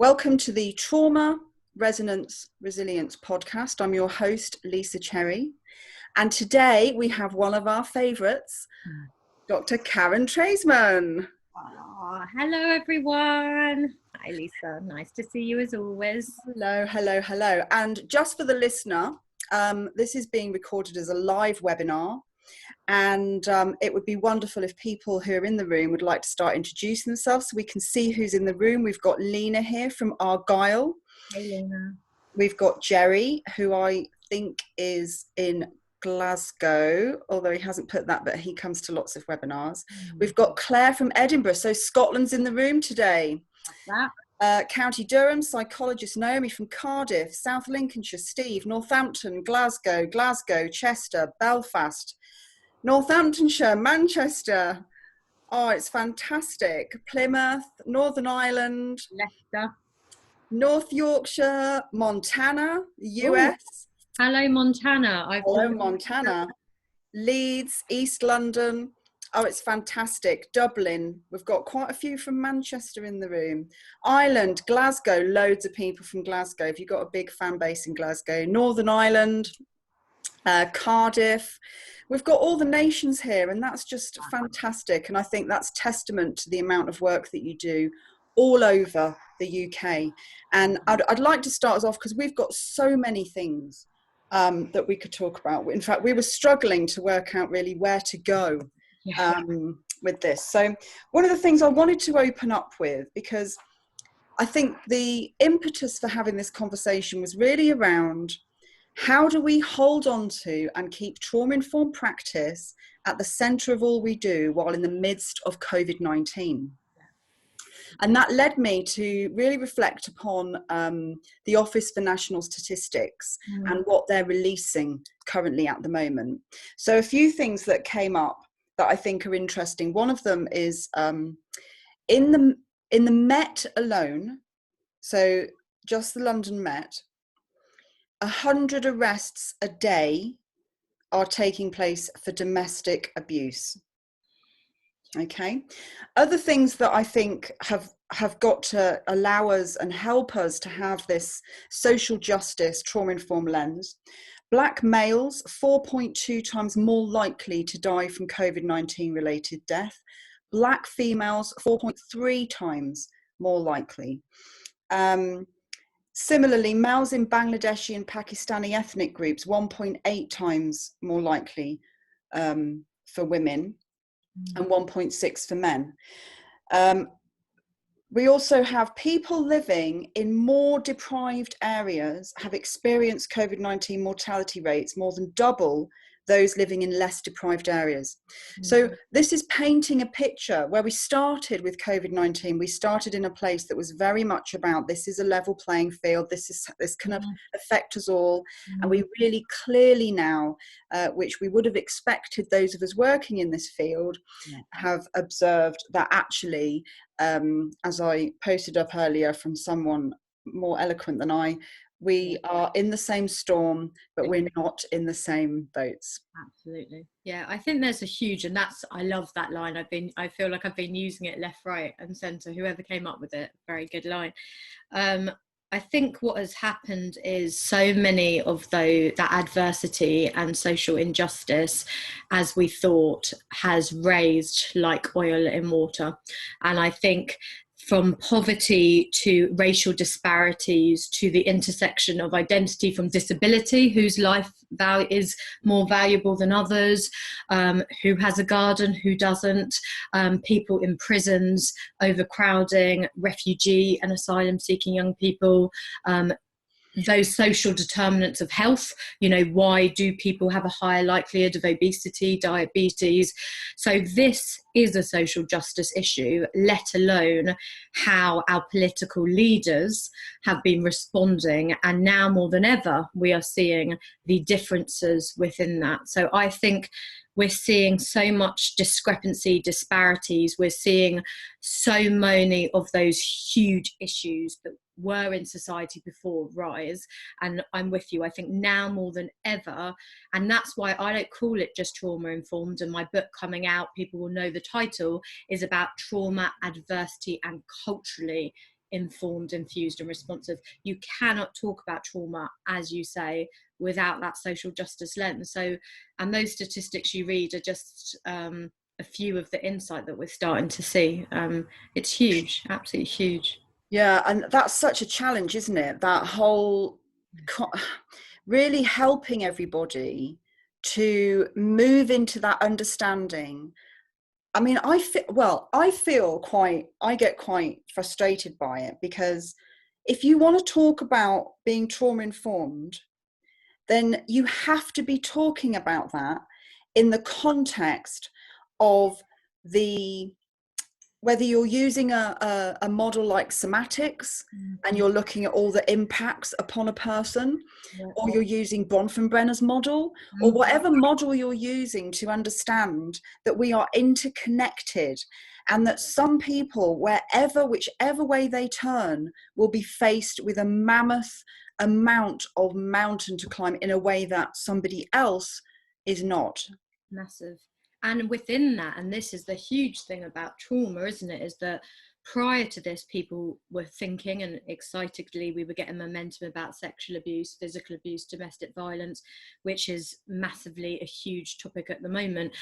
Welcome to the Trauma Resonance Resilience podcast. I'm your host, Lisa Cherry. And today we have one of our favourites, Dr. Karen Treisman. Oh, hello, everyone. Hi, Lisa. Nice to see you as always. Hello. And just for the listener, this is being recorded as a live webinar. And it would be wonderful if people who are in the room would like to start introducing themselves so we can see who's in the room. We've got Lena here from Argyll. Hey, Lena. We've got Jerry, who I think is in Glasgow, although he hasn't put that, but he comes to lots of webinars. We've got Claire from Edinburgh, so Scotland's in the room today. County Durham, psychologist Naomi from Cardiff, South Lincolnshire, Steve, Northampton, Glasgow, Chester, Belfast, Northamptonshire, Manchester. Oh, it's fantastic. Plymouth, Northern Ireland, Leicester, North Yorkshire, Montana, US. Ooh. Hello, Montana. Hello, Montana. Leeds, East London. Oh, it's fantastic. Dublin. We've got quite a few from Manchester in the room. Ireland, Glasgow, loads of people from Glasgow. If you've got a big fan base in Glasgow. Northern Ireland, Cardiff. We've got all the nations here, and that's just fantastic. And I think that's testament to the amount of work that you do all over the UK. And I'd like to start us off because we've got so many things that we could talk about. In fact, we were struggling to work out really where to go with this. So one of the things I wanted to open up with, because I think the impetus for having this conversation was really around how do we hold on to and keep trauma-informed practice at the centre of all we do while in the midst of COVID-19? And that led me to really reflect upon the Office for National Statistics and what they're releasing currently at the moment. So a few things that came up that I think are interesting. One of them is in the Met alone, so just the London Met, 100 arrests a day are taking place for domestic abuse. Okay. Other things that I think have got to allow us and help us to have this social justice trauma-informed lens. Black males, 4.2 times more likely to die from COVID-19 related death. Black females, 4.3 times more likely. Similarly, males in Bangladeshi and Pakistani ethnic groups, 1.8 times more likely for women and 1.6 for men. We also have people living in more deprived areas have experienced COVID-19 mortality rates more than double those living in less deprived areas. So this is painting a picture where we started with COVID-19. We started in a place that was very much about this is a level playing field. This can affect us all. And we really clearly now, which we would have expected those of us working in this field, have observed that actually, as I posted up earlier from someone more eloquent than I, we are in the same storm, but we're not in the same boats. Absolutely. Yeah, I think there's a huge, and I love that line. I feel like I've been using it left, right and centre. Whoever came up with it, very good line. I think what has happened is so many of that adversity and social injustice, as we thought, has raised like oil in water. And I think from poverty to racial disparities to the intersection of identity from disability, whose life is more valuable than others, who has a garden, who doesn't, people in prisons, overcrowding, refugee and asylum seeking young people, those social determinants of health, why do people have a higher likelihood of obesity, diabetes? So this is a social justice issue, let alone how our political leaders have been responding. And now more than ever, we are seeing the differences within that. So I think we're seeing so much discrepancy, disparities. We're seeing so many of those huge issues that were in society before rise. And I'm with you. I think now more than ever, and that's why I don't call it just trauma informed. And my book coming out, people will know the title, is about trauma, adversity and culturally informed, infused and responsive. You cannot talk about trauma, as you say, without that social justice lens. So, and those statistics you read are just a few of the insight that we're starting to see. It's huge, absolutely huge. Yeah, and that's such a challenge, isn't it? That whole really helping everybody to move into that understanding. I mean, I get quite frustrated by it, because if you want to talk about being trauma informed, then you have to be talking about that in the context of the, whether you're using a model like somatics and you're looking at all the impacts upon a person, or you're using Bronfenbrenner's model, or whatever model you're using to understand that we are interconnected, and that some people, whichever way they turn, will be faced with a mammoth amount of mountain to climb in a way that somebody else is not. Massive. And within that, and this is the huge thing about trauma, isn't it, is that prior to this, people were thinking, and excitedly we were getting momentum about sexual abuse, physical abuse, domestic violence, which is massively a huge topic at the moment.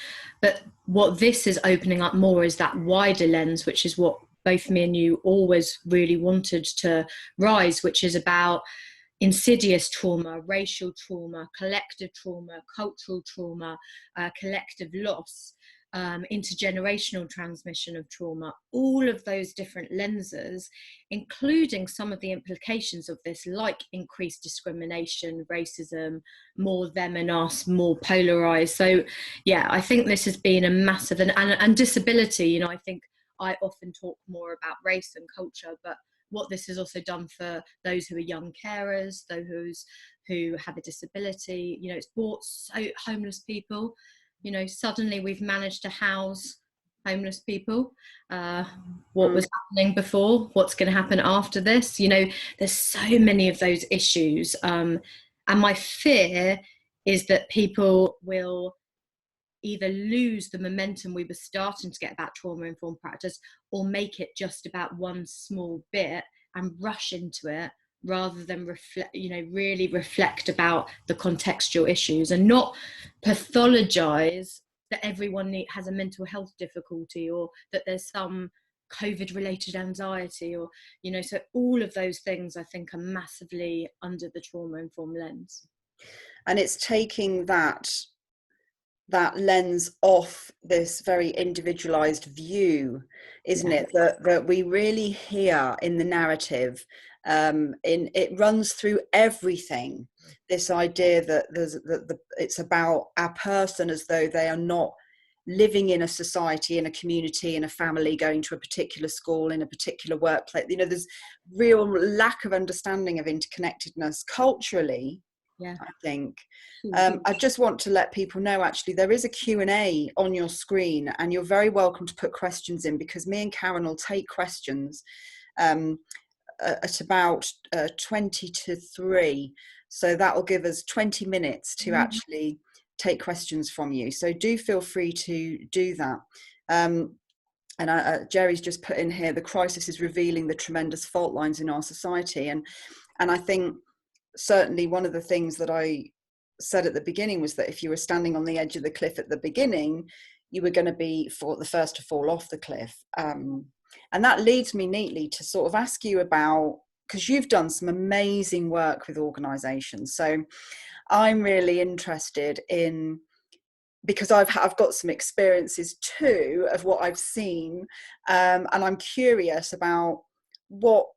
But what this is opening up more is that wider lens, which is what both me and you always really wanted to rise, which is about insidious trauma, racial trauma, collective trauma, cultural trauma, collective loss, intergenerational transmission of trauma, all of those different lenses, including some of the implications of this, like increased discrimination, racism, more them and us, more polarized. So yeah, I think this has been a massive, and disability, you know, I think I often talk more about race and culture, but what this has also done for those who are young carers, those who have a disability, you know, it's brought homeless people, you know, suddenly we've managed to house homeless people. What was happening before, what's going to happen after this, you know, there's so many of those issues. And my fear is that people will either lose the momentum we were starting to get about trauma-informed practice, or make it just about one small bit and rush into it, rather than reflect, you know, really reflect about the contextual issues, and not pathologize that everyone has a mental health difficulty, or that there's some COVID-related anxiety, or, you know, so all of those things I think are massively under the trauma-informed lens. And it's taking that lens off this very individualized view, isn't it, that we really hear in the narrative. It runs through everything, this idea that it's about our person as though they are not living in a society, in a community, in a family, going to a particular school, in a particular workplace. You know, there's real lack of understanding of interconnectedness culturally. Yeah, I think. I just want to let people know, actually, there is a Q&A on your screen, and you're very welcome to put questions in, because me and Karen will take questions at about 20 to 3. So that will give us 20 minutes to actually take questions from you. So do feel free to do that. And Jerry's just put in here, the crisis is revealing the tremendous fault lines in our society. And I think certainly one of the things that I said at the beginning was that if you were standing on the edge of the cliff at the beginning, you were going to be the first to fall off the cliff. And that leads me neatly to sort of ask you about, because you've done some amazing work with organisations. So I'm really interested in, because I've got some experiences too of what I've seen, and I'm curious about what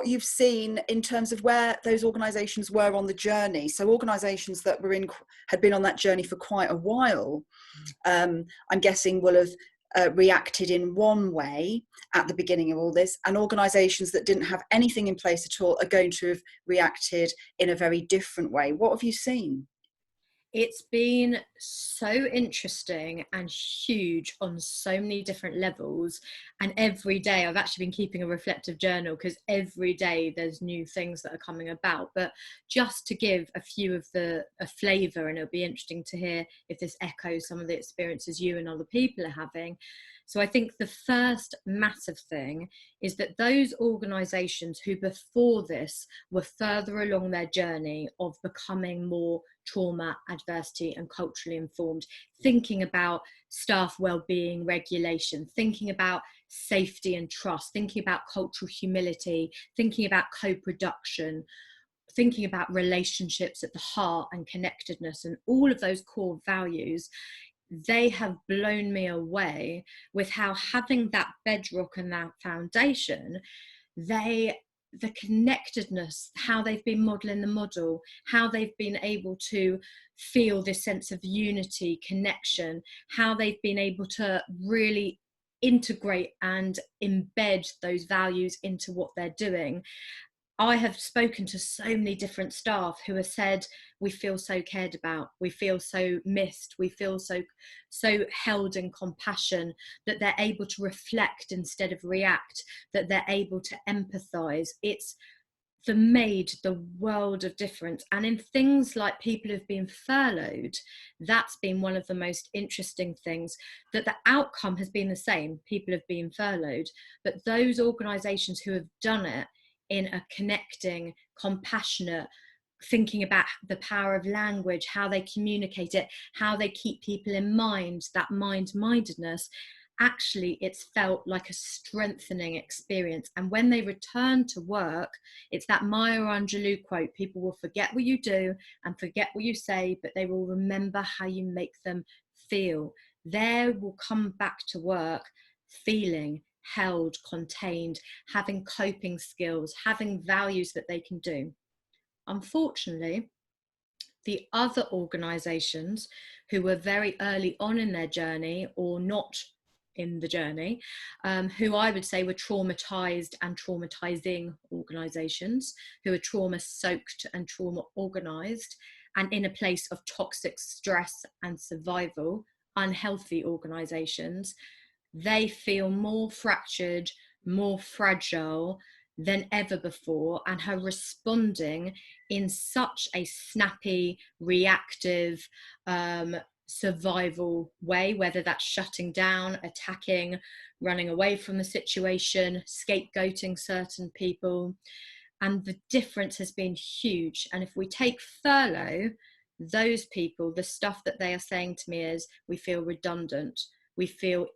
you've seen in terms of where those organisations were on the journey. So organisations that had been on that journey for quite a while, I'm guessing will have reacted in one way at the beginning of all this, and organisations that didn't have anything in place at all are going to have reacted in a very different way. What have you seen? It's been so interesting and huge on so many different levels. And every day I've actually been keeping a reflective journal, because every day there's new things that are coming about. But just to give a few of a flavour, and it'll be interesting to hear if this echoes some of the experiences you and other people are having. So I think the first massive thing is that those organisations who before this were further along their journey of becoming more trauma, adversity and culturally informed, thinking about staff well-being regulation, thinking about safety and trust, thinking about cultural humility, thinking about co-production, thinking about relationships at the heart and connectedness and all of those core values, they have blown me away with how having that bedrock and that foundation, the connectedness, how they've been modeling the model, how they've been able to feel this sense of unity, connection, how they've been able to really integrate and embed those values into what they're doing. I have spoken to so many different staff who have said, we feel so cared about, we feel so missed, we feel so held in compassion, that they're able to reflect instead of react, that they're able to empathize. It's made the world of difference. And in things like people who've been furloughed, that's been one of the most interesting things, that the outcome has been the same. People have been furloughed, but those organizations who have done it in a connecting, compassionate, thinking about the power of language, how they communicate it, how they keep people in mind, that mind-mindedness, actually it's felt like a strengthening experience. And when they return to work, it's that Maya Angelou quote, people will forget what you do and forget what you say, but they will remember how you make them feel. They will come back to work feeling held, contained, having coping skills, having values that they can do. Unfortunately, the other organisations who were very early on in their journey or not in the journey, who I would say were traumatised and traumatising organisations, who are trauma soaked and trauma organised and in a place of toxic stress and survival, unhealthy organisations, they feel more fractured, more fragile than ever before, and are responding in such a snappy, reactive, survival way, whether that's shutting down, attacking, running away from the situation, scapegoating certain people. And the difference has been huge. And if we take furlough, those people, the stuff that they are saying to me is, we feel redundant, we feel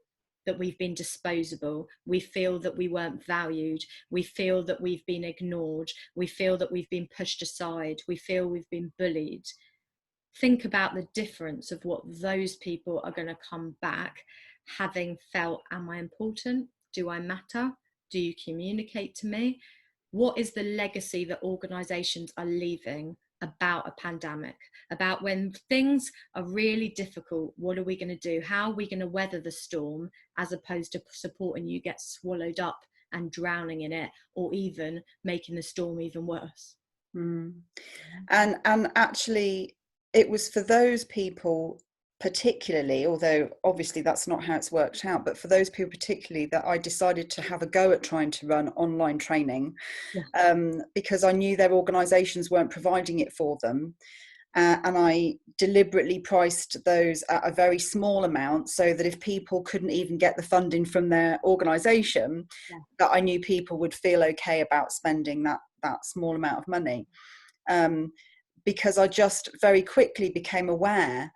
that we've been disposable, we feel that we weren't valued, we feel that we've been ignored, we feel that we've been pushed aside, we feel we've been bullied. Think about the difference of what those people are going to come back having felt, am I important? Do I matter? Do you communicate to me? What is the legacy that organisations are leaving about a pandemic, about when things are really difficult, what are we going to do? How are we going to weather the storm, as opposed to supporting you get swallowed up and drowning in it, or even making the storm even worse? And actually, it was for those people particularly, although obviously that's not how it's worked out, but for those people particularly, that I decided to have a go at trying to run online training, because I knew their organisations weren't providing it for them. And I deliberately priced those at a very small amount, so that if people couldn't even get the funding from their organisation, that I knew people would feel okay about spending that small amount of money. Because I just very quickly became aware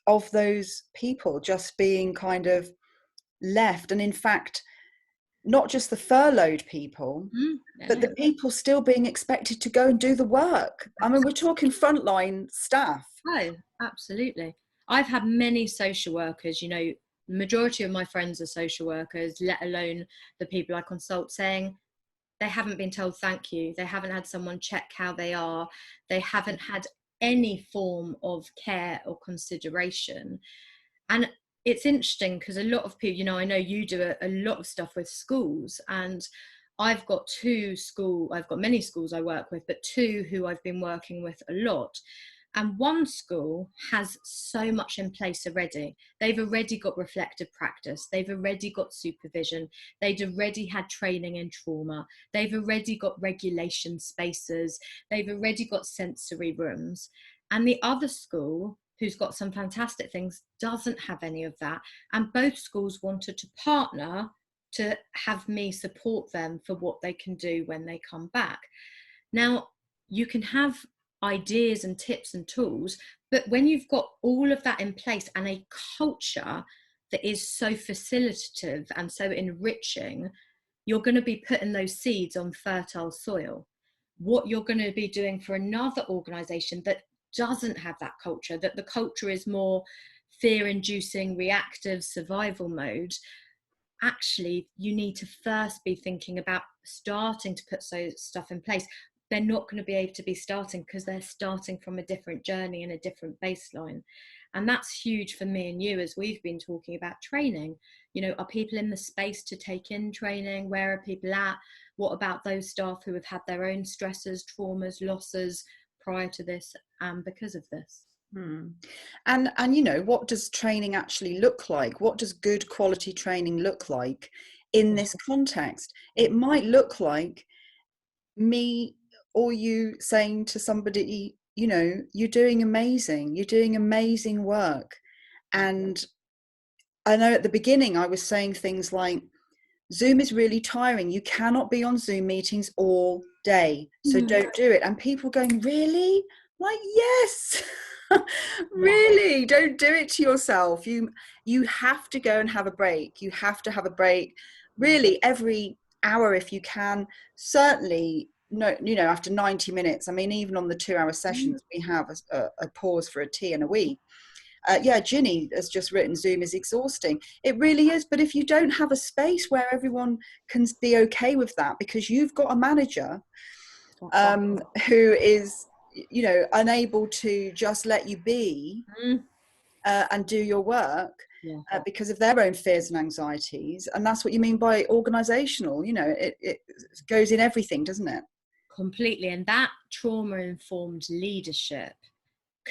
of those people just being kind of left. And in fact, not just the furloughed people, but the people still being expected to go and do the work. I mean, we're talking frontline staff. Oh, absolutely. I've had many social workers, you know, the majority of my friends are social workers, let alone the people I consult, saying they haven't been told thank you. They haven't had someone check how they are. They haven't had any form of care or consideration. And it's interesting because a lot of people, you know, I know you do a lot of stuff with schools, and I've got many schools I work with, but two who I've been working with a lot. And one school has so much in place already. They've already got reflective practice. They've already got supervision. They've already had training in trauma. They've already got regulation spaces. They've already got sensory rooms. And the other school who's got some fantastic things, doesn't have any of that. And both schools wanted to partner to have me support them for what they can do when they come back. Now, you can have ideas and tips and tools, but when you've got all of that in place and a culture that is so facilitative and so enriching, you're going to be putting those seeds on fertile soil. What you're going to be doing for another organization that doesn't have that culture, that the culture is more fear-inducing, reactive, survival mode, actually you need to first be thinking about starting to put so stuff in place. They're not going to be able to be starting because they're starting from a different journey and a different baseline. And that's huge for me and you, as we've been talking about training. You know, are people in the space to take in training? Where are people at? What about those staff who have had their own stresses, traumas, losses prior to this and because of this? And you know, what does training actually look like? What does good quality training look like in this context? It might look like me or you saying to somebody, you know, you're doing amazing work. And I know at the beginning I was saying things like, Zoom is really tiring. You cannot be on Zoom meetings all day. So don't do it. And people going, really? Like, yes, really, don't do it to yourself. You have to go and have a break. You have to have a break really every hour if you can. Certainly, no, you know, after 90 minutes. I mean, even on the 2-hour sessions, we have a pause for a tea and a wee. Yeah, Ginny has just written, Zoom is exhausting. It really is. But if you don't have a space where everyone can be okay with that, because you've got a manager who is, you know, unable to just let you be and do your work because of their own fears and anxieties. And that's what you mean by organizational. You know, it goes in everything, doesn't it? Completely. And that trauma-informed leadership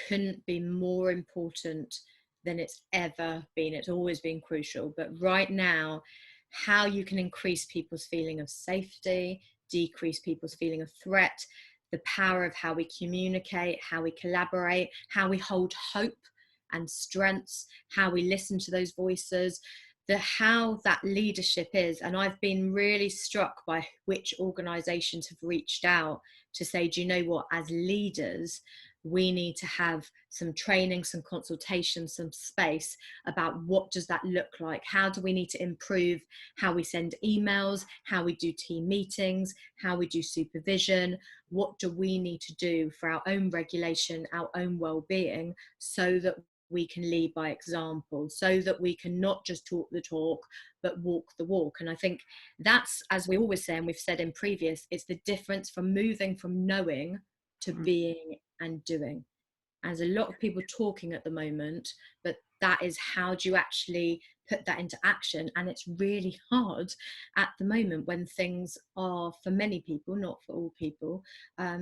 couldn't be more important than it's ever been. It's always been crucial, but right now, how you can increase people's feeling of safety, decrease people's feeling of threat, the power of how we communicate, how we collaborate, how we hold hope and strengths, how we listen to those voices, how that leadership is. And I've been really struck by which organizations have reached out to say, do you know what, as leaders, we need to have some training, some consultation, some space about what does that look like? How do we need to improve how we send emails, how we do team meetings, how we do supervision? What do we need to do for our own regulation, our own well-being, so that we can lead by example, so that we can not just talk the talk, but walk the walk? And I think that's, as we always say, and we've said in previous, it's the difference from moving from knowing to being and doing. And there's a lot of people talking at the moment, but that is, how do you actually put that into action? And it's really hard at the moment when things are, for many people, not for all people,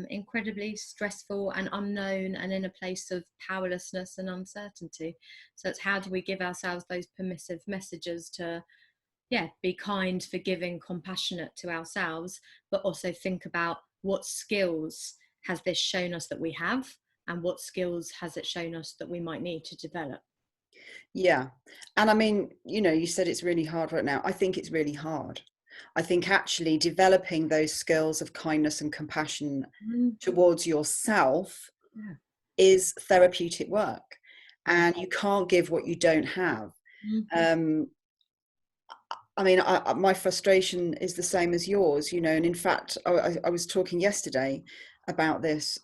incredibly stressful and unknown and in a place of powerlessness and uncertainty. So it's, how do we give ourselves those permissive messages to be kind, forgiving, compassionate to ourselves, but also think about what skills has this shown us that we have, and what skills has it shown us that we might need to develop? Yeah. And I mean, you know, you said it's really hard right now. I think it's really hard. I think actually developing those skills of kindness and compassion towards yourself is therapeutic work. And you can't give what you don't have. I mean, my frustration is the same as yours, you know, and in fact, I was talking yesterday about this.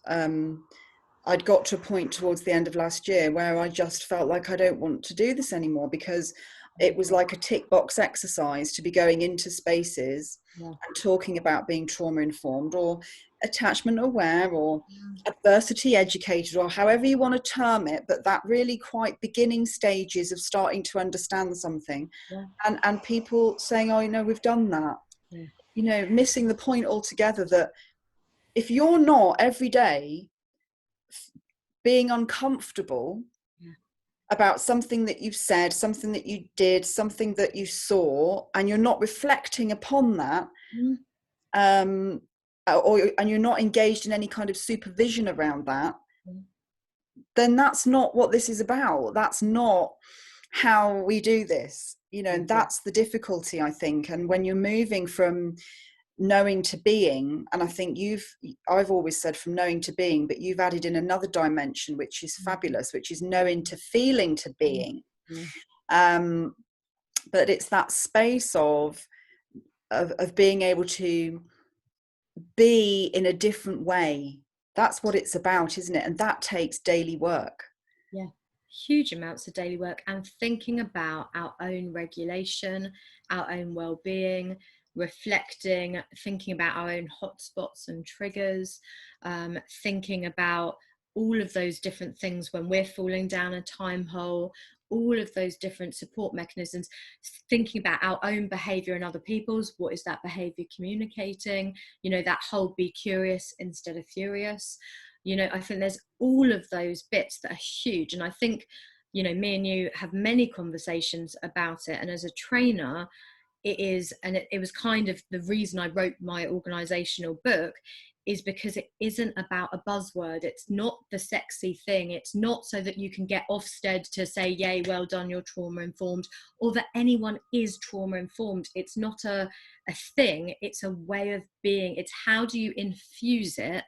I'd got to a point towards the end of last year where I just felt like I don't want to do this anymore, because it was like a tick box exercise to be going into spaces and talking about being trauma informed or attachment aware or adversity educated, or however you want to term it, but that really quite beginning stages of starting to understand something, and people saying, oh, you know, we've done that, you know, missing the point altogether, that if you're not every day being uncomfortable about something that you've said, something that you did, something that you saw, and you're not reflecting upon that, and you're not engaged in any kind of supervision around that, then that's not what this is about. That's not how we do this, you know, and that's the difficulty, I think. And when you're moving from knowing to being, and I think I've always said from knowing to being, but you've added in another dimension, which is fabulous, which is knowing to feeling to being. But it's that space of being able to be in a different way. That's what it's about, isn't it? And that takes daily work. Yeah, huge amounts of daily work, and thinking about our own regulation, our own well-being, reflecting, thinking about our own hotspots and triggers, thinking about all of those different things when we're falling down a time hole, all of those different support mechanisms, thinking about our own behavior and other people's. What is that behavior communicating? You know, that whole be curious instead of furious. You know, I think there's all of those bits that are huge. And I think, you know, me and you have many conversations about it. And as a trainer, it is, and it was kind of the reason I wrote my organizational book, is because it isn't about a buzzword. It's not the sexy thing. It's not so that you can get Ofsted to say, yay, well done, you're trauma informed, or that anyone is trauma informed. It's not a thing. It's a way of being. It's how do you infuse it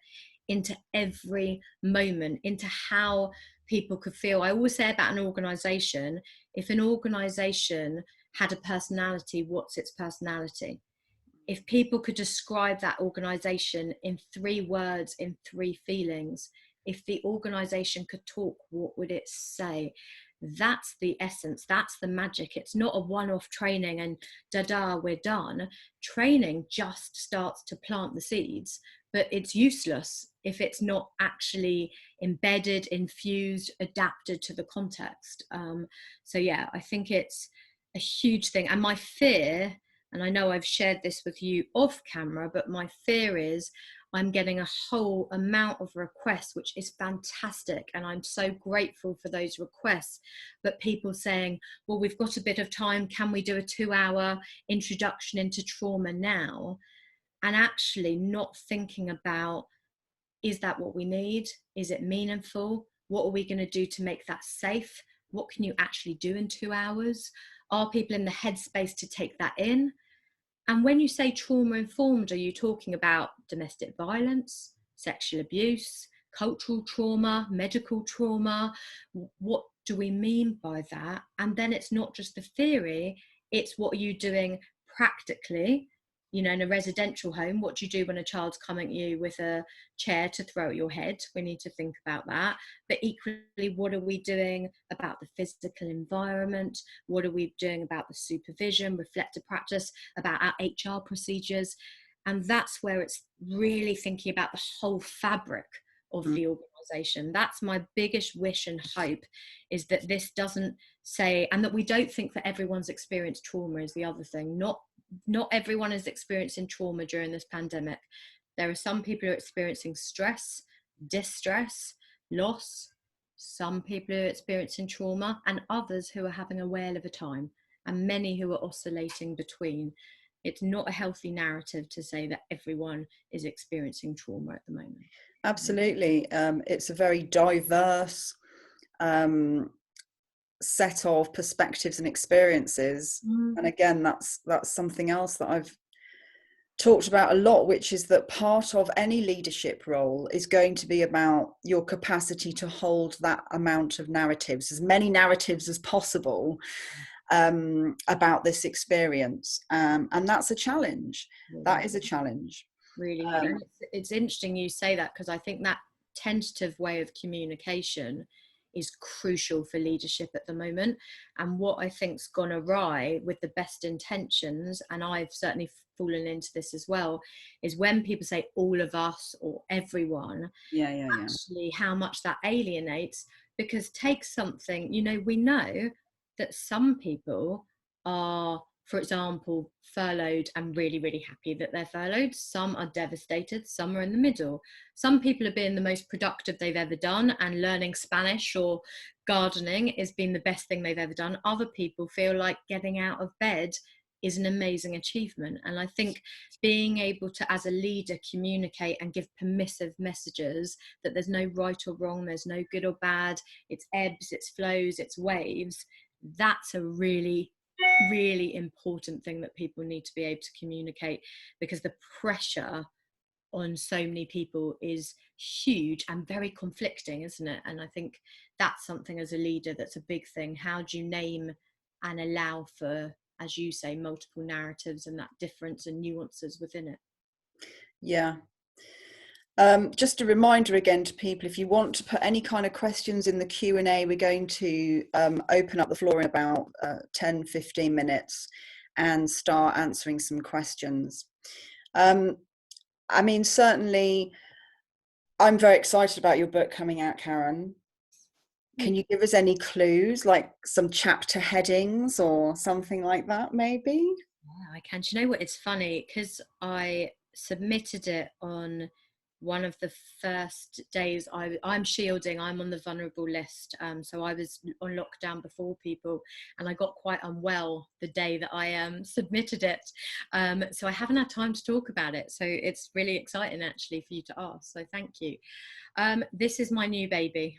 into every moment, into how people could feel. I always say about an organization, if an organization had a personality, what's its personality? If people could describe that organization in 3 words, in 3 feelings, if the organization could talk, what would it say? That's the essence. That's the magic. It's not a one-off training and da-da, we're done. Training just starts to plant the seeds, but it's useless if it's not actually embedded, infused, adapted to the context. So yeah, I think it's a huge thing. And my fear, and I know I've shared this with you off camera, but my fear is I'm getting a whole amount of requests, which is fantastic. And I'm so grateful for those requests. But people saying, well, we've got a bit of time. Can we do a 2-hour introduction into trauma now? And actually not thinking about, is that what we need? Is it meaningful? What are we going to do to make that safe? What can you actually do in 2 hours? Are people in the headspace to take that in? And when you say trauma informed, are you talking about domestic violence, sexual abuse, cultural trauma, medical trauma? What do we mean by that? And then it's not just the theory, it's what are you doing practically? You know, in a residential home, what do you do when a child's coming at you with a chair to throw at your head? We need to think about that. But equally, what are we doing about the physical environment? What are we doing about the supervision, reflective practice, about our HR procedures? And that's where it's really thinking about the whole fabric of the organization. That's my biggest wish and hope, is that this doesn't say, and that we don't think that everyone's experienced trauma is the other thing. Not everyone is experiencing trauma during this pandemic. There are some people who are experiencing stress, distress, loss. Some people are experiencing trauma, and others who are having a whale of a time, and many who are oscillating between. It's not a healthy narrative to say that everyone is experiencing trauma at the moment. Absolutely. It's a very diverse set of perspectives and experiences. And again, that's something else that I've talked about a lot, which is that part of any leadership role is going to be about your capacity to hold that amount of narratives, as many narratives as possible, about this experience. And that's a challenge. That is a challenge. Really. And it's interesting you say that, because I think that tentative way of communication is crucial for leadership at the moment. And what I think's gone awry with the best intentions, and I've certainly fallen into this as well, is when people say all of us or everyone, actually how much that alienates. Because take something, you know, we know that some people are, for example, furloughed and really, really happy that they're furloughed. Some are devastated, some are in the middle. Some people are being the most productive they've ever done, and learning Spanish or gardening has been the best thing they've ever done. Other people feel like getting out of bed is an amazing achievement. And I think being able to, as a leader, communicate and give permissive messages that there's no right or wrong, there's no good or bad, it's ebbs, it's flows, it's waves, that's a really, really important thing that people need to be able to communicate, because the pressure on so many people is huge and very conflicting, isn't it? And I think that's something as a leader that's a big thing. How do you name and allow for, as you say, multiple narratives and that difference and nuances within it? Yeah. Just a reminder again to people, if you want to put any kind of questions in the Q&A, we're going to open up the floor in about 10-15 minutes and start answering some questions. I mean, certainly, I'm very excited about your book coming out, Karen. Can you give us any clues, like some chapter headings or something like that, maybe? Yeah, I can. Do you know what? It's funny because I submitted it on one of the first days. I'm shielding, I'm on the vulnerable list. So I was on lockdown before people, and I got quite unwell the day that I submitted it. So I haven't had time to talk about it. So it's really exciting actually for you to ask. So thank you. This is my new baby.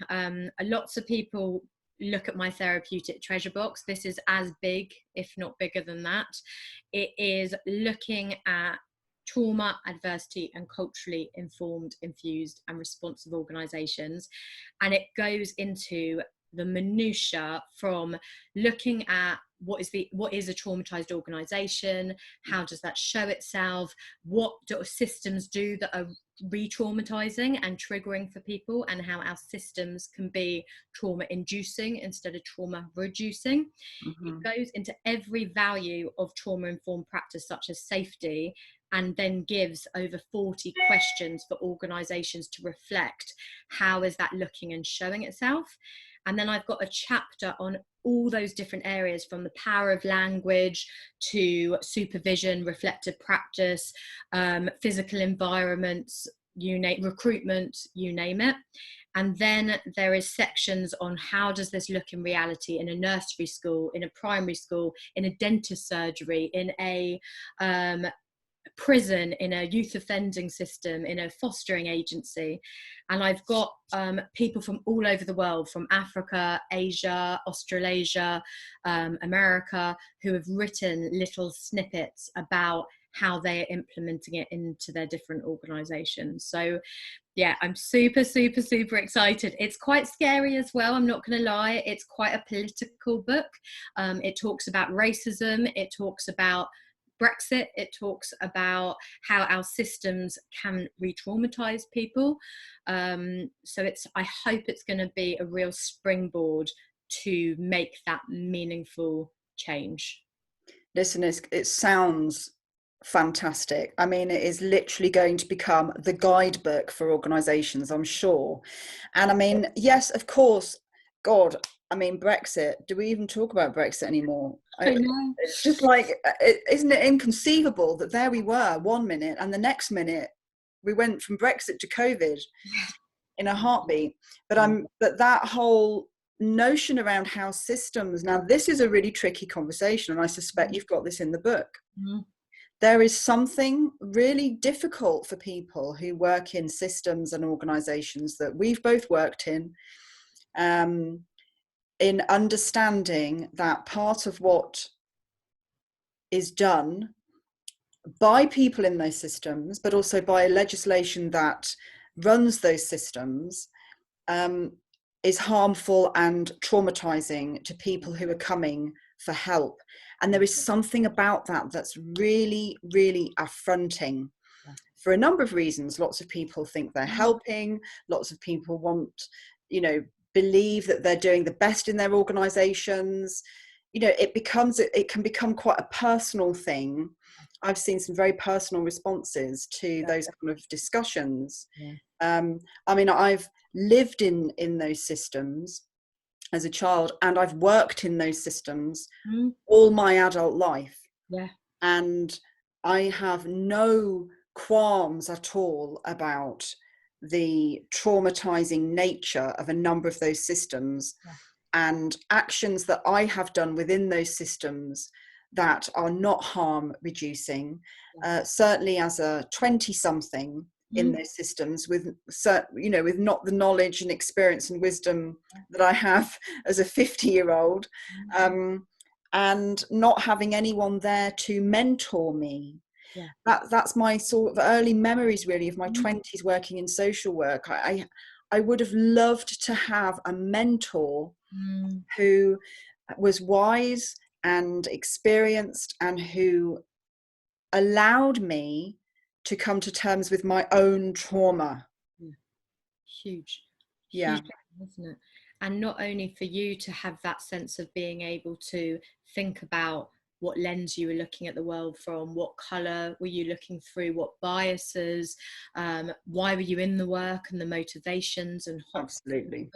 Lots of people look at my therapeutic treasure box. This is as big, if not bigger than that. It is looking at trauma, adversity, and culturally informed, infused, and responsive organisations. And it goes into the minutiae, from looking at what is a traumatized organisation, how does that show itself, what do systems do that are re-traumatizing and triggering for people, and how our systems can be trauma inducing instead of trauma reducing. It goes into every value of trauma informed practice, such as safety, and then gives over 40 questions for organizations to reflect how is that looking and showing itself. And then I've got a chapter on all those different areas, from the power of language to supervision, reflective practice, physical environments, recruitment, you name it. And then there is sections on how does this look in reality in a nursery school, in a primary school, in a dentist surgery, in a prison, in a youth offending system, in a fostering agency. And I've got people from all over the world, from Africa, Asia, Australasia, America, who have written little snippets about how they are implementing it into their different organizations. So yeah, I'm super, super, super excited. It's quite scary as well, I'm not going to lie. It's quite a political book. It talks about racism, it talks about Brexit, it talks about how our systems can re-traumatize people. So I hope it's going to be a real springboard to make that meaningful change. Listen, it sounds fantastic. I mean, it is literally going to become the guidebook for organizations, I'm sure. And I mean, yes, of course, God, I mean, Brexit, do we even talk about Brexit anymore? I know. It's just like, isn't it inconceivable that there we were one minute and the next minute we went from Brexit to COVID in a heartbeat. But that whole notion around how systems, now this is a really tricky conversation, and I suspect you've got this in the book. There is something really difficult for people who work in systems and organizations that we've both worked in understanding that part of what is done by people in those systems, but also by legislation that runs those systems, is harmful and traumatizing to people who are coming for help. And there is something about that that's really, really affronting for a number of reasons. Lots of people think they're helping. Lots of people believe that they're doing the best in their organizations. It can become quite a personal thing. I've seen some very personal responses to those kind of discussions. I mean, I've lived in those systems as a child, and I've worked in those systems all my adult life. And I have no qualms at all about the traumatizing nature of a number of those systems and actions that I have done within those systems that are not harm reducing. Certainly as a 20-something in those systems, with with not the knowledge and experience and wisdom that I have as a 50-year-old, and not having anyone there to mentor me. That's my sort of early memories, really, of my 20s working in social work. I would have loved to have a mentor who was wise and experienced, and who allowed me to come to terms with my own trauma. Huge, Yeah, isn't it? And not only for you to have that sense of being able to think about what lens you were looking at the world from, what colour were you looking through, what biases, why were you in the work, and the motivations and absolutely.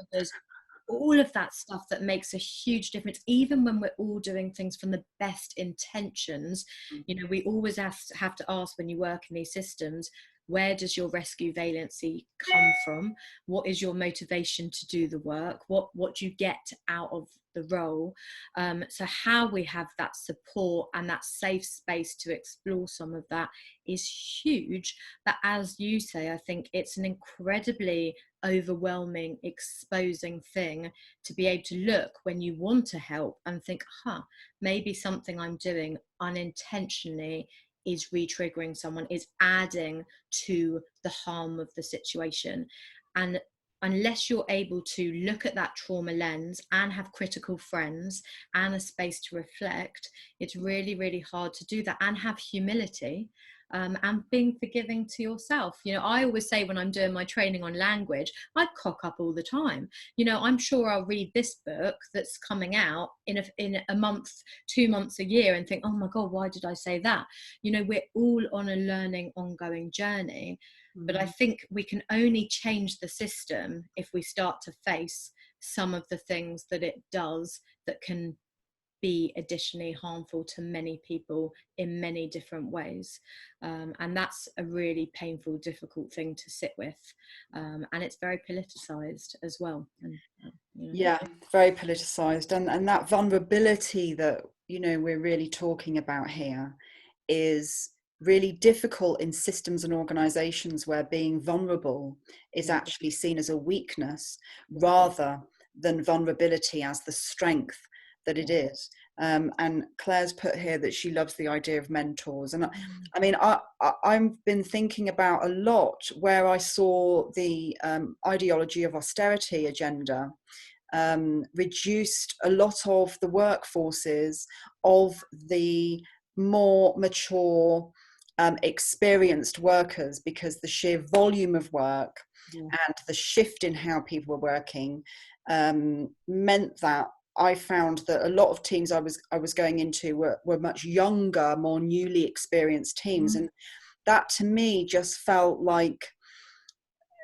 all of that stuff that makes a huge difference, even when we're all doing things from the best intentions. We always have to ask, when you work in these systems, where does your rescue valency come from? What is your motivation to do the work? What do you get out of the role? So how we have that support and that safe space to explore some of that is huge. But as you say, I think it's an incredibly overwhelming, exposing thing to be able to look when you want to help and think, maybe something I'm doing unintentionally is re-triggering someone, is adding to the harm of the situation. And unless you're able to look at that trauma lens and have critical friends and a space to reflect, it's really, really hard to do that, and have humility. And being forgiving to yourself. I always say, when I'm doing my training on language, I cock up all the time. I'm sure I'll read this book that's coming out in a month, 2 months, a year, and think, oh my God, why did I say that? We're all on a learning, ongoing journey. But I think we can only change the system if we start to face some of the things that it does that can be additionally harmful to many people in many different ways. And that's a really painful, difficult thing to sit with. And it's very politicized as well. Yeah, very politicized. And that vulnerability that, we're really talking about here is really difficult in systems and organizations where being vulnerable is actually seen as a weakness, rather than vulnerability as the strength that it is. And Claire's put here that she loves the idea of mentors. And I mean, I've been thinking about a lot where I saw the ideology of austerity agenda reduced a lot of the workforces of the more mature, experienced workers, because the sheer volume of work and the shift in how people were working meant that I found that a lot of teams I was going into were much younger, more newly experienced teams. And that to me just felt like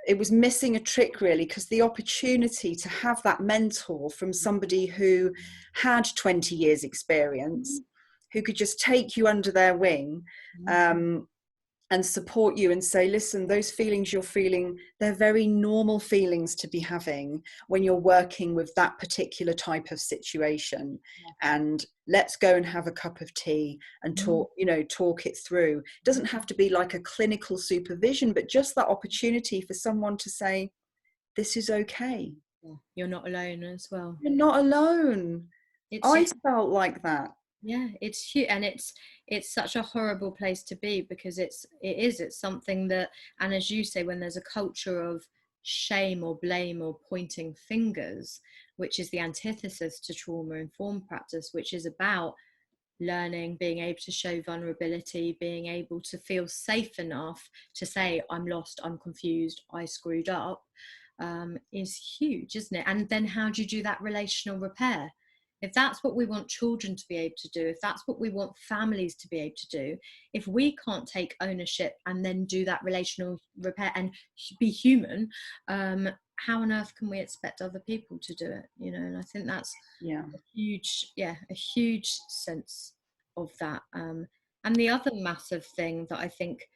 it was missing a trick, really, because the opportunity to have that mentor from somebody who had 20 years experience, who could just take you under their wing and support you and say, listen, those feelings you're feeling, they're very normal feelings to be having when you're working with that particular type of situation. And let's go and have a cup of tea and talk it through. It doesn't have to be like a clinical supervision, but just that opportunity for someone to say, this is okay. You're not alone as well. You're not alone. I felt like that. Yeah, it's huge, and it's such a horrible place to be, because it's something that, and as you say, when there's a culture of shame or blame or pointing fingers, which is the antithesis to trauma informed practice, which is about learning, being able to show vulnerability, being able to feel safe enough to say, I'm lost, I'm confused, I screwed up, is huge, isn't it? And then how do you do that relational repair? If that's what we want children to be able to do, if that's what we want families to be able to do, if we can't take ownership and then do that relational repair and be human, how on earth can we expect other people to do it? And I think that's a huge sense of that. And the other massive thing that I think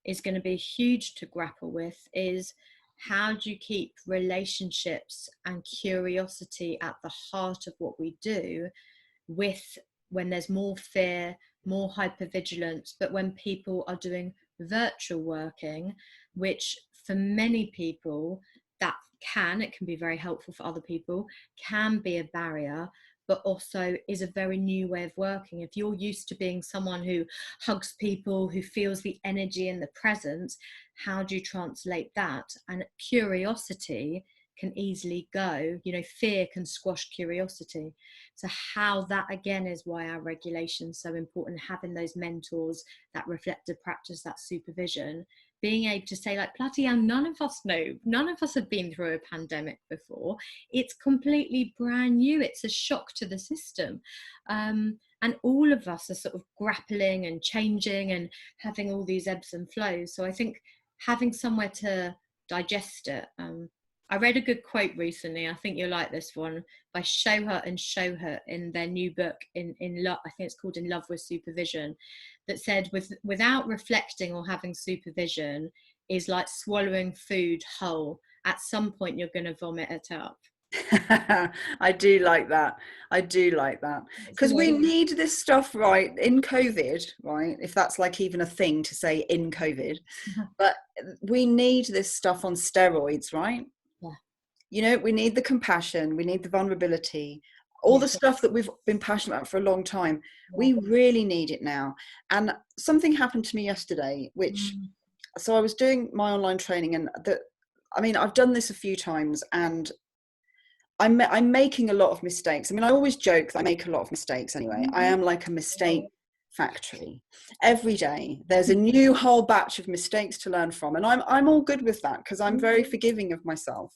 is going to be huge to grapple with is, how do you keep relationships and curiosity at the heart of what we do, with when there's more fear, more hypervigilance. But when people are doing virtual working, which for many people, it can be very helpful for other people, can be a barrier, but also is a very new way of working. If you're used to being someone who hugs people, who feels the energy and the presence, how do you translate that? And curiosity can easily go, fear can squash curiosity. So how that, again, is why our regulation is so important, having those mentors, that reflective practice, that supervision, being able to say, like, bloody hell, none of us have been through a pandemic before. It's completely brand new. It's a shock to the system. And all of us are sort of grappling and changing and having all these ebbs and flows. So I think having somewhere to digest it. I read a good quote recently, I think you'll like this one, by Shohut and Shohut in their new book, in love, I think it's called In Love with Supervision, that said, without reflecting or having supervision is like swallowing food whole. At some point you're going to vomit it up. I do like that. Because we need this stuff, right, in COVID, right? If that's like even a thing to say in COVID, but we need this stuff on steroids, right? Yeah. We need the compassion, we need the vulnerability, all the stuff that we've been passionate about for a long time. We really need it now. And something happened to me yesterday, which, so I was doing my online training, and I've done this a few times, and I'm making a lot of mistakes. I always joke that I make a lot of mistakes anyway. I am like a mistake factory. Every day there's a new whole batch of mistakes to learn from, and I'm all good with that because I'm very forgiving of myself.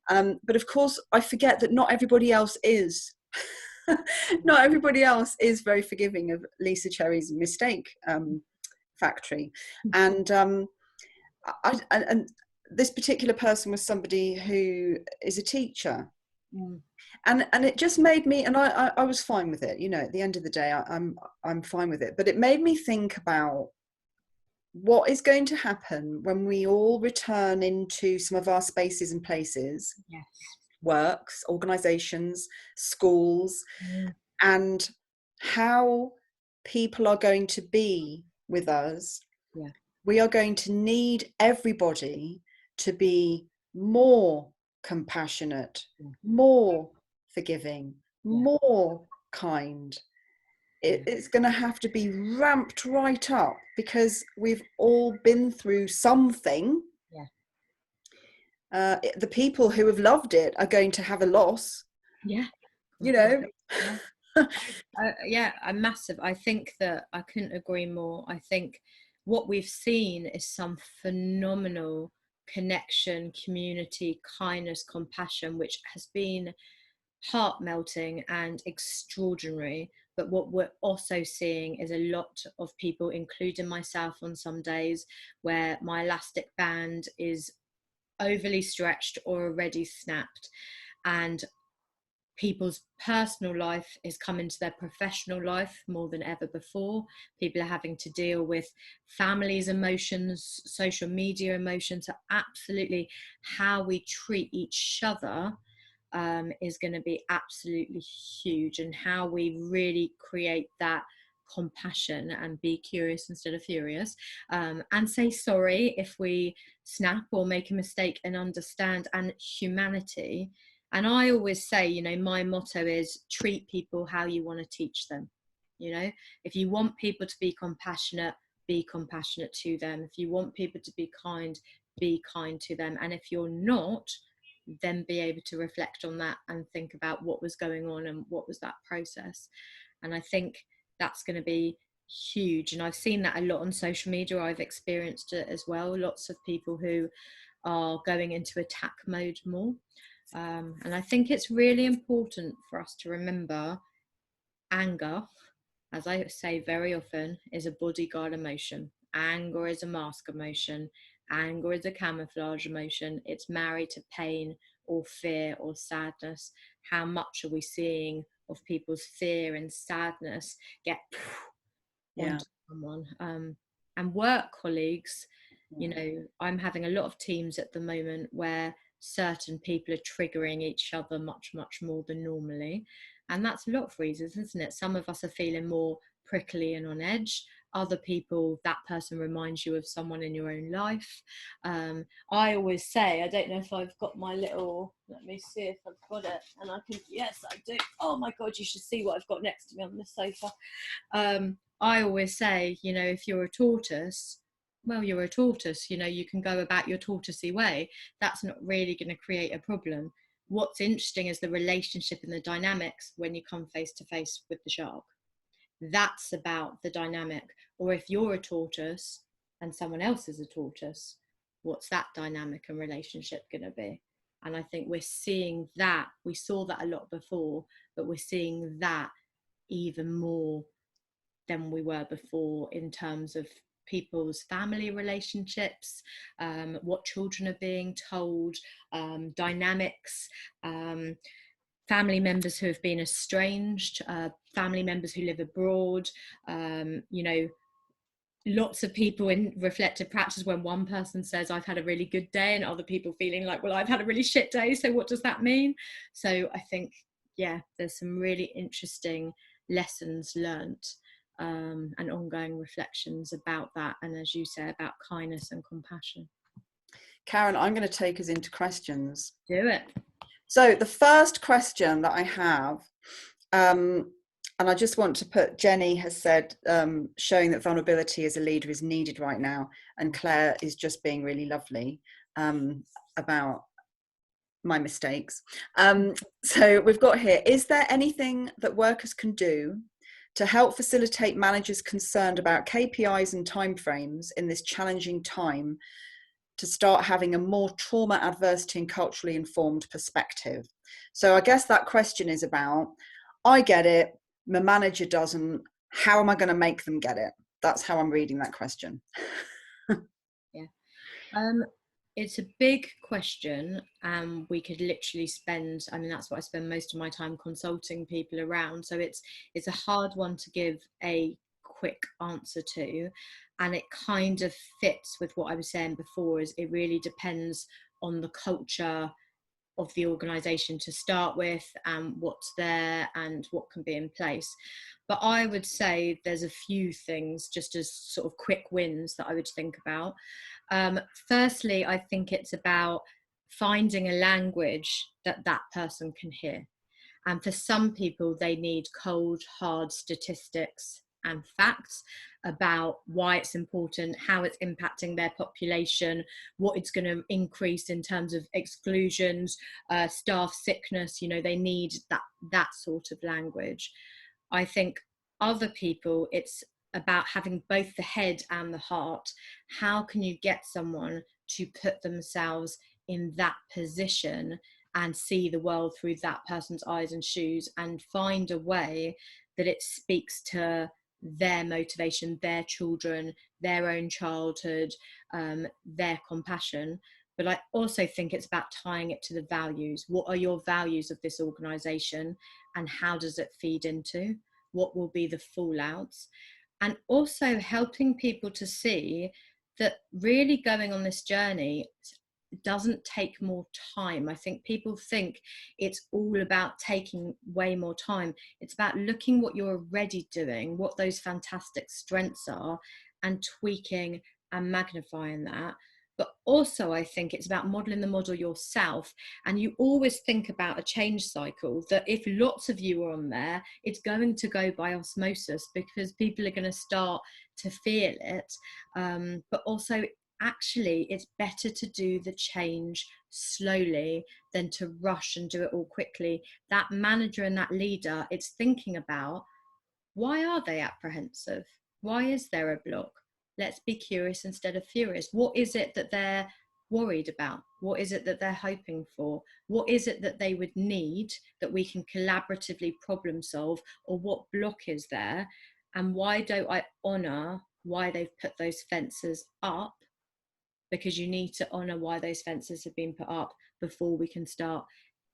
But of course I forget that not everybody else is. Not everybody else is very forgiving of Lisa Cherry's mistake factory. And and this particular person was somebody who is a teacher. And it just made me, and I was fine with it, at the end of the day, I'm fine with it. But it made me think about what is going to happen when we all return into some of our spaces and places, works, organizations, schools, and how people are going to be with us. We are going to need everybody to be more compassionate, more forgiving, more kind. It's going to have to be ramped right up because we've all been through something. The people who have loved it are going to have a loss. I'm massive. I think that I couldn't agree more. I think what we've seen is some phenomenal connection, community, kindness, compassion, which has been heart melting and extraordinary. But what we're also seeing is a lot of people, including myself on some days, where my elastic band is overly stretched or already snapped, and people's personal life is coming to their professional life more than ever before. People are having to deal with families' emotions, social media emotions. So absolutely how we treat each other is going to be absolutely huge, and how we really create that compassion and be curious instead of furious, and say sorry if we snap or make a mistake, and understand, and humanity. And I always say, my motto is treat people how you want to teach them. If you want people to be compassionate to them. If you want people to be kind to them. And if you're not, then be able to reflect on that and think about what was going on and what was that process. And I think that's going to be huge. And I've seen that a lot on social media. I've experienced it as well. Lots of people who are going into attack mode more. And I think it's really important for us to remember anger, as I say very often, is a bodyguard emotion. Anger is a mask emotion. Anger is a camouflage emotion. It's married to pain or fear or sadness. How much are we seeing of people's fear and sadness get onto someone? And work colleagues, I'm having a lot of teams at the moment where certain people are triggering each other much, much more than normally. And that's a lot of reasons, isn't it? Some of us are feeling more prickly and on edge. Other people, that person reminds you of someone in your own life. I always say, I don't know if I've got my little, let me see if I've got it, and I can, yes, I do. Oh my God, you should see what I've got next to me on the sofa. I always say, you know, if you're a tortoise, well, you're a tortoise, you know, you can go about your tortoisey way. That's not really going to create a problem. What's interesting is the relationship and the dynamics when you come face to face with the shark. That's about the dynamic. Or if you're a tortoise and someone else is a tortoise, what's that dynamic and relationship going to be? And I think we're seeing that. We saw that a lot before, but we're seeing that even more than we were before in terms of people's family relationships, what children are being told, dynamics, family members who have been estranged, family members who live abroad, you know, lots of people in reflective practice when one person says I've had a really good day and other people feeling like, well, I've had a really shit day, so what does that mean? So I think, yeah, there's some really interesting lessons learnt, and ongoing reflections about that, and as you say, about kindness and compassion. Karen, I'm going to take us into questions. Do it. So the first question that I have, and I just want to put, Jenny has said, showing that vulnerability as a leader is needed right now. And Claire is just being really lovely about my mistakes. So we've got here, is there anything that workers can do to help facilitate managers concerned about KPIs and timeframes in this challenging time to start having a more trauma, adversity and culturally informed perspective? So I guess that question is about, I get it, my manager doesn't, how am I going to make them get it? That's how I'm reading that question. Yeah. It's a big question, and we could literally spend, I mean, that's what I spend most of my time consulting people around. So it's a hard one to give a quick answer to. And it kind of fits with what I was saying before, is it really depends on the culture of the organisation to start with, and what's there and what can be in place. But I would say there's a few things just as sort of quick wins that I would think about. Firstly, I think it's about finding a language that that person can hear. And for some people, they need cold, hard statistics and facts about why it's important, how it's impacting their population, what it's going to increase in terms of exclusions, staff sickness. You know, they need that sort of language. I think other people, it's about having both the head and the heart. How can you get someone to put themselves in that position and see the world through that person's eyes and shoes, and find a way that it speaks to their motivation, their children, their own childhood, their compassion. But I also think it's about tying it to the values. What are your values of this organisation, and how does it feed into? What will be the fallouts? And also helping people to see that really going on this journey doesn't take more time. I think people think it's all about taking way more time. It's about looking what you're already doing, what those fantastic strengths are, and tweaking and magnifying that. But also I think it's about modeling the model yourself. And you always think about a change cycle, that if lots of you are on there, it's going to go by osmosis, because people are going to start to feel it. But also, actually, it's better to do the change slowly than to rush and do it all quickly. That manager and that leader, it's thinking about, why are they apprehensive? Why is there a block? Let's be curious instead of furious. What is it that they're worried about? What is it that they're hoping for? What is it that they would need that we can collaboratively problem solve? Or what block is there? And why don't I honour why they've put those fences up? Because you need to honour why those fences have been put up before we can start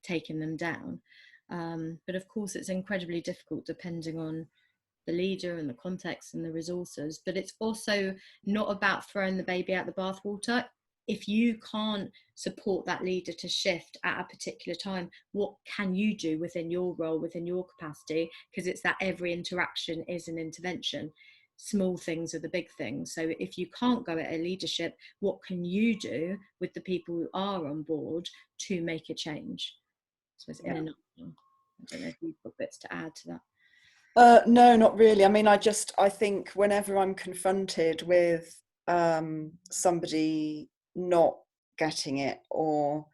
taking them down. But of course, it's incredibly difficult depending on the leader and the context and the resources. But it's also not about throwing the baby out the bathwater. if you can't support that leader to shift at a particular time, what can you do within your role, within your capacity? Because it's that every interaction is an intervention. Small things are the big things. So if you can't go at a leadership, what can you do with the people who are on board to make a change? So in a nutshell. I don't know if you've got bits to add to that. No, not really. I mean, I think whenever I'm confronted with somebody not getting it or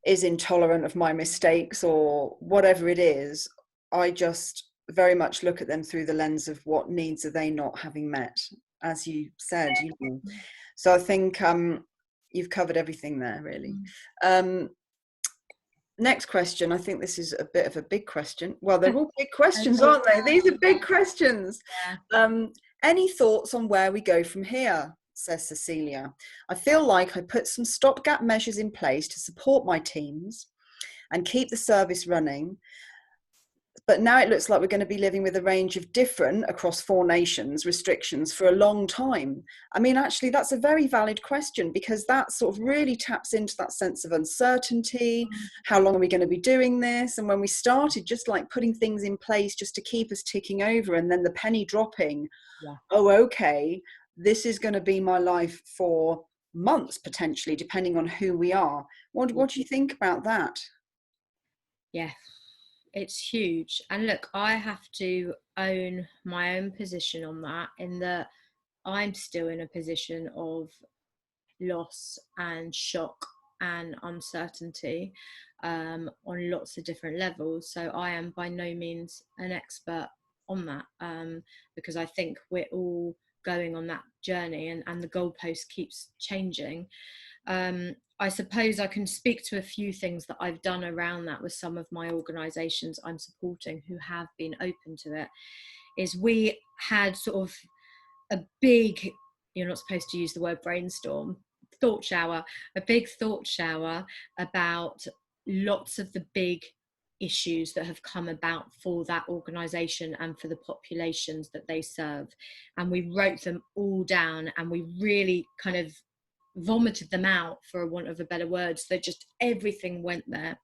is intolerant of my mistakes or whatever it is, I just very much look at them through the lens of what needs are they not having met, as you said. So I think you've covered everything there, really. Next question. I think this is a bit of a big question. Well, they're all big questions, aren't they? These are big questions. Yeah. Any thoughts on where we go from here, says Cecilia. I feel like I put some stopgap measures in place to support my teams and keep the service running. But now it looks like we're going to be living with a range of different, across 4 nations, restrictions for a long time. I mean, actually, that's a very valid question, because that sort of really taps into that sense of uncertainty. How long are we going to be doing this? And when we started just like putting things in place just to keep us ticking over, and then the penny dropping, oh, okay, this is going to be my life for months, potentially, depending on who we are. What do you think about that? Yeah. It's huge. And look, I have to own my own position on that, in that I'm still in a position of loss and shock and uncertainty on lots of different levels. So I am by no means an expert on that, because I think we're all going on that journey, and the goalpost keeps changing. I suppose I can speak to a few things that I've done around that with some of my organisations I'm supporting who have been open to it. Is we had sort of a big, you're not supposed to use the word brainstorm, thought shower, a big thought shower about lots of the big issues that have come about for that organisation and for the populations that they serve. And we wrote them all down, and we really kind of vomited them out, for want of a better word. So just everything went there.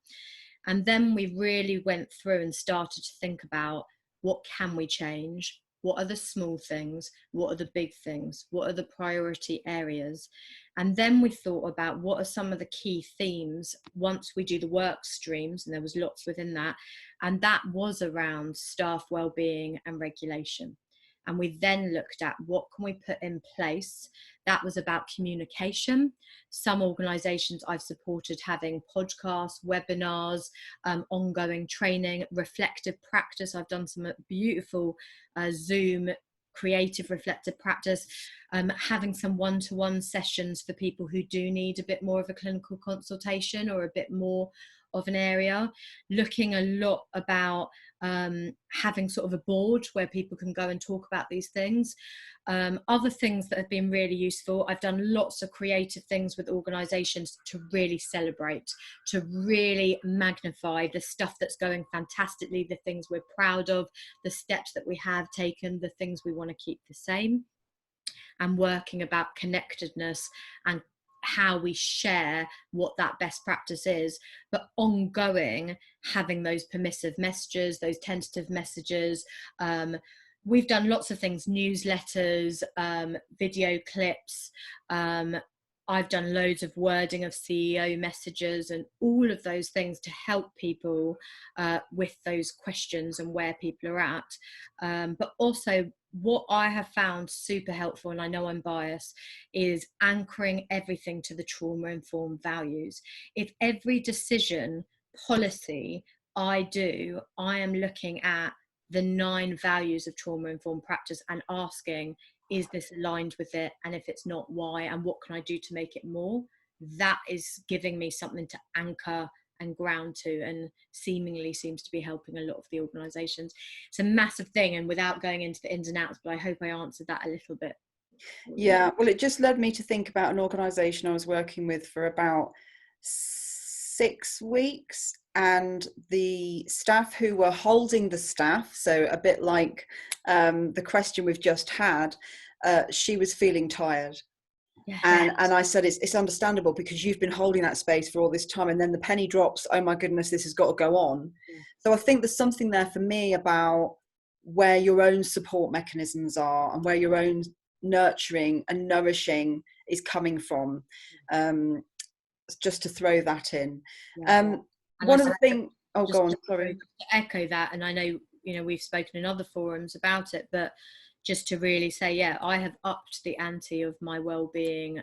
And then we really went through and started to think about, what can we change? What are the small things? What are the big things? What are the priority areas? And then we thought about, what are some of the key themes once we do the work streams, and there was lots within that. And that was around staff wellbeing and regulation. And we then looked at, what can we put in place? That was about communication. Some organisations I've supported having podcasts, webinars, ongoing training, reflective practice. I've done some beautiful Zoom creative reflective practice, having some one-to-one sessions for people who do need a bit more of a clinical consultation or a bit more of an area, looking a lot about having sort of a board where people can go and talk about these things. Other things that have been really useful, I've done lots of creative things with organisations to really celebrate, to really magnify the stuff that's going fantastically, the things we're proud of, the steps that we have taken, the things we want to keep the same, and working about connectedness and how we share what that best practice is, but ongoing having those permissive messages, those tentative messages. We've done lots of things, newsletters, video clips. I've done loads of wording of CEO messages and all of those things to help people with those questions and where people are at. But also, what I have found super helpful, and I know I'm biased, is anchoring everything to the trauma-informed values. If every decision, policy I do, I am looking at the 9 values of trauma-informed practice and asking, is this aligned with it? And if it's not, why? And what can I do to make it more? That is giving me something to anchor and ground to, and seemingly seems to be helping a lot of the organisations. It's a massive thing, and without going into the ins and outs, but I hope I answered that a little bit. Yeah, well, it just led me to think about an organisation I was working with for about 6 weeks, and the staff who were holding the staff, so a bit like the question we've just had, she was feeling tired. Yeah. And I said, it's understandable because you've been holding that space for all this time, and then the penny drops, oh my goodness, this has got to go on. So I think there's something there for me about where your own support mechanisms are and where your own nurturing and nourishing is coming from. Just to throw that in. One of the things, oh, go on, sorry. To echo that, and I know, you know, we've spoken in other forums about it, but just to really say, yeah, I have upped the ante of my well-being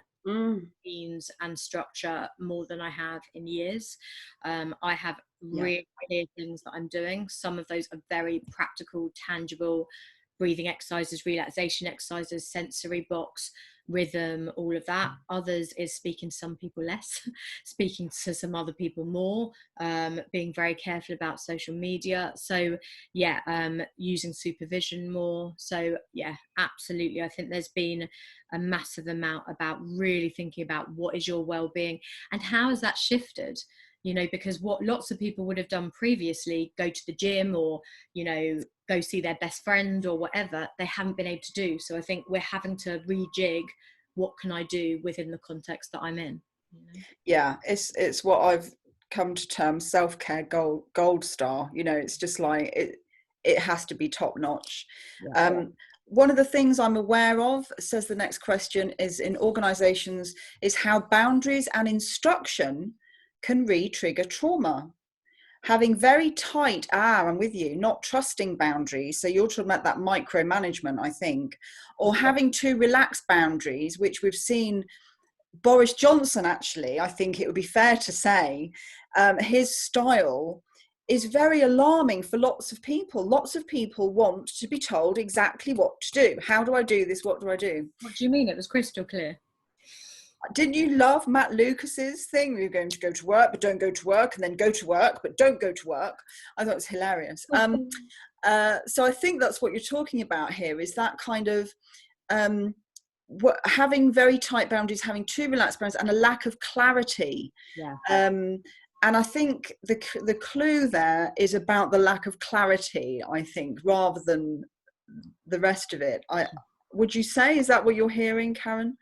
means and structure more than I have in years. I have really clear things that I'm doing. Some of those are very practical, tangible, breathing exercises, relaxation exercises, sensory box, rhythm, all of that. Others is speaking to some people less, speaking to some other people more, being very careful about social media. So yeah, using supervision more. So yeah, absolutely. I think there's been a massive amount about really thinking about what is your well-being and how has that shifted, you know, because what lots of people would have done previously, go to the gym or, you know, go see their best friend or whatever, they haven't been able to do. So I think we're having to rejig, what can I do within the context that I'm in, you know? Yeah, it's what I've come to term self-care gold star. You know, it's just like it has to be top notch. One of the things I'm aware of, says the next question, is in organizations is how boundaries and instruction can re-trigger trauma. Having very tight, I'm with you, not trusting boundaries. So you're talking about that micromanagement, I think, or having too relaxed boundaries, which we've seen Boris Johnson, actually, I think it would be fair to say, his style is very alarming for lots of people. Lots of people want to be told exactly what to do. How do I do this? What do I do? What do you mean? It was crystal clear. Didn't you love Matt Lucas's thing? You're going to go to work, but don't go to work, and then go to work, but don't go to work. I thought it was hilarious. So I think that's what you're talking about here, is that kind of having very tight boundaries, having too relaxed boundaries, and a lack of clarity. And I think the clue there is about the lack of clarity, I think, rather than the rest of it. Would you say, is that what you're hearing, Karen?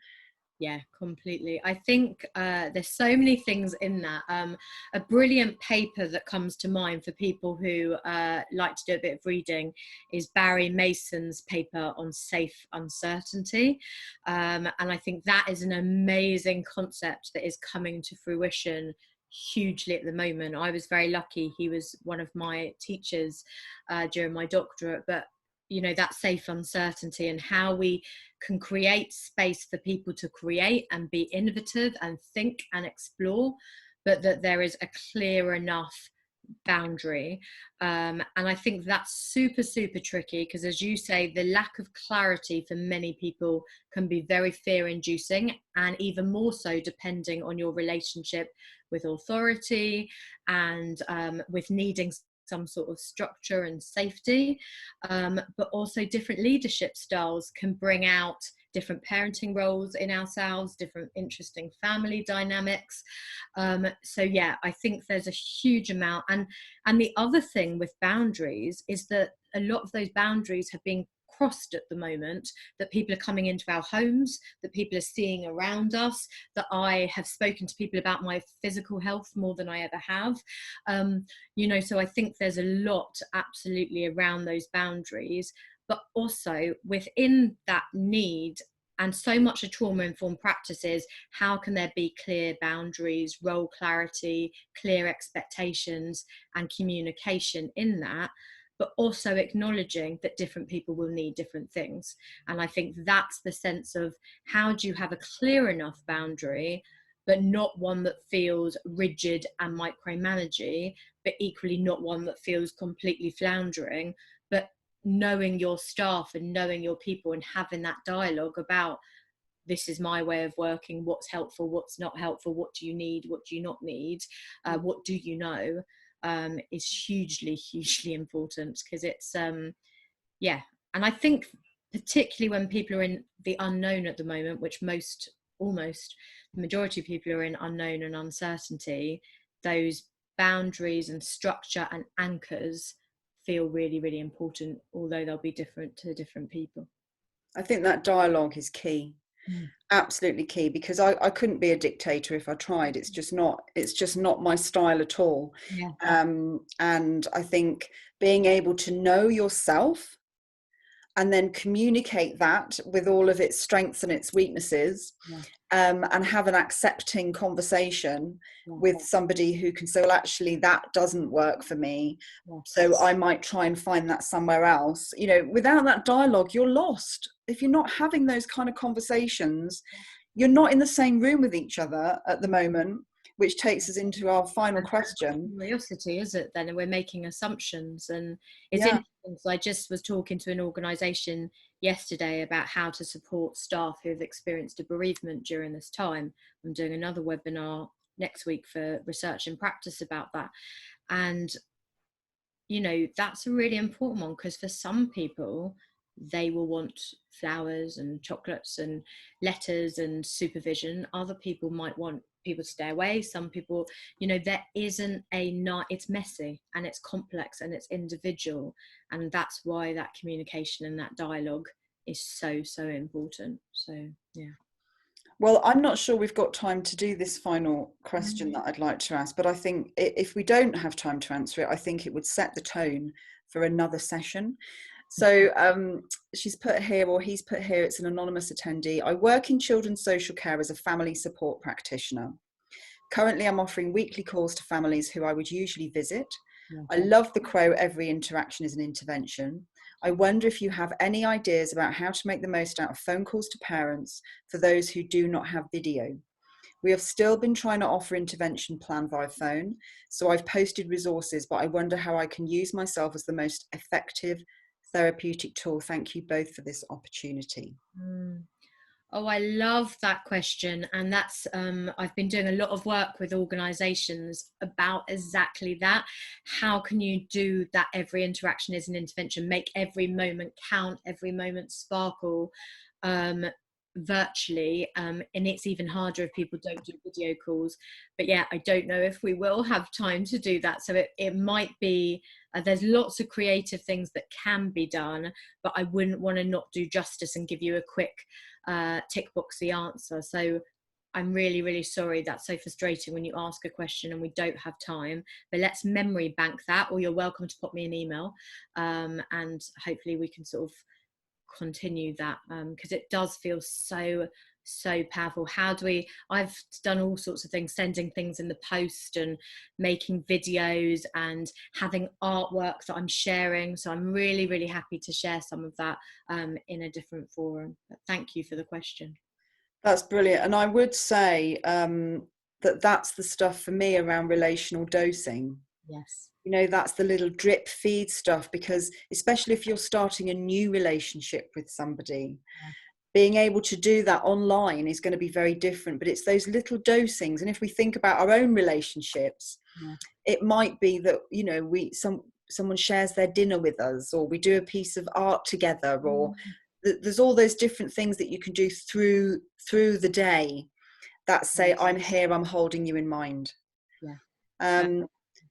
Yeah, completely. I think there's so many things in that. A brilliant paper that comes to mind for people who like to do a bit of reading is Barry Mason's paper on safe uncertainty. And I think that is an amazing concept that is coming to fruition hugely at the moment. I was very lucky. He was one of my teachers during my doctorate, but you know, that safe uncertainty and how we can create space for people to create and be innovative and think and explore, but that there is a clear enough boundary. And I think that's super, super tricky because, as you say, the lack of clarity for many people can be very fear inducing, and even more so depending on your relationship with authority and with needing some sort of structure and safety, but also different leadership styles can bring out different parenting roles in ourselves, different interesting family dynamics. So yeah, I think there's a huge amount. And the other thing with boundaries is that a lot of those boundaries have been crossed at the moment, that people are coming into our homes, that people are seeing around us, that I have spoken to people about my physical health more than I ever have. You know, so I think there's a lot absolutely around those boundaries, but also within that need. And so much of trauma-informed practices, how can there be clear boundaries, role clarity, clear expectations, and communication in that, but also acknowledging that different people will need different things. And I think that's the sense of how do you have a clear enough boundary, but not one that feels rigid and micromanaging, but equally not one that feels completely floundering, but knowing your staff and knowing your people and having that dialogue about, this is my way of working, what's helpful, what's not helpful, what do you need, what do you not need, what do you know, is hugely, hugely important, because it's, yeah. And I think particularly when people are in the unknown at the moment, which almost the majority of people are in unknown and uncertainty, those boundaries and structure and anchors feel really, really important, although they'll be different to different people. I think that dialogue is key. Absolutely key, because I couldn't be a dictator if I tried. It's just not my style at all. Yeah. And I think being able to know yourself and then communicate that with all of its strengths and its weaknesses, and have an accepting conversation with somebody who can say, well, actually, that doesn't work for me. So I might try and find that somewhere else. You know, without that dialogue, you're lost. If you're not having those kind of conversations, you're not in the same room with each other at the moment, which takes us into our final question. Curiosity, is it then? And we're making assumptions. And it's Yeah. interesting. So I just was talking to an organisation yesterday about how to support staff who have experienced a bereavement during this time. I'm doing another webinar next week for research and practice about that. And, you know, that's a really important one, because for some people, they will want flowers and chocolates and letters and supervision. Other people might want people to stay away. Some people, you know, there isn't it's messy and it's complex and it's individual. And that's why that communication and that dialogue is so, so important. So, yeah. Well, I'm not sure we've got time to do this final question that I'd like to ask, but I think if we don't have time to answer it, I think it would set the tone for another session. So she's put here, or he's put here, it's an anonymous attendee. I work in children's social care as a family support practitioner. Currently, I'm offering weekly calls to families who I would usually visit. I love the quote, every interaction is an intervention. I wonder if you have any ideas about how to make the most out of phone calls to parents for those who do not have video. We have still been trying to offer intervention plan via phone, so I've posted resources, but I wonder how I can use myself as the most effective therapeutic tool. Thank you both for this opportunity. Oh, I love that question. And that's, I've been doing a lot of work with organisations about exactly that. How can you do that? Every interaction is an intervention, make every moment count, every moment sparkle, virtually. And it's even harder if people don't do video calls. But yeah, I don't know if we will have time to do that. So it might be, there's lots of creative things that can be done, but I wouldn't want to not do justice and give you a quick tick boxy answer. So I'm really, really sorry. That's so frustrating when you ask a question and we don't have time, but let's memory bank that, or you're welcome to pop me an email, and hopefully we can sort of continue that, because it does feel so powerful. I've done all sorts of things, sending things in the post and making videos and having artwork that I'm sharing. So I'm really, really happy to share some of that in a different forum. But thank you for the question. That's brilliant. And I would say that's the stuff for me around relational dosing. Yes. You know, that's the little drip feed stuff, because especially if you're starting a new relationship with somebody, being able to do that online is going to be very different. But it's those little dosings. And if we think about our own relationships, it might be that, you know, someone shares their dinner with us, or we do a piece of art together, or there's all those different things that you can do through the day that say, I'm here, I'm holding you in mind.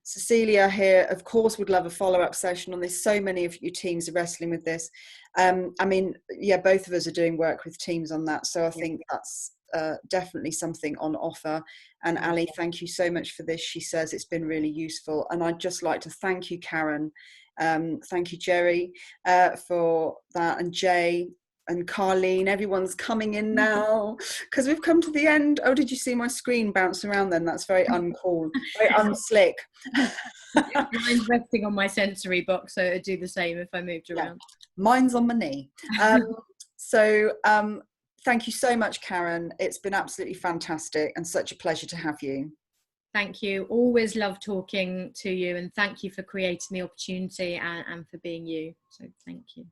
Cecilia here, of course, would love a follow-up session on this. So many of your teams are wrestling with this. I mean, yeah, both of us are doing work with teams on that. So I think that's definitely something on offer. And Ali, thank you so much for this. She says it's been really useful. And I'd just like to thank you, Karen. Thank you, Jerry, for that. And Jay and Carlene, everyone's coming in now because we've come to the end. Oh, did you see my screen bounce around then? That's very uncool, very unslick. Mine's resting on my sensory box, so it'd do the same if I moved around. Mine's on my knee. Thank you so much, Karen. It's been absolutely fantastic and such a pleasure to have you. Thank you. Always love talking to you, and thank you for creating the opportunity and for being you. So thank you.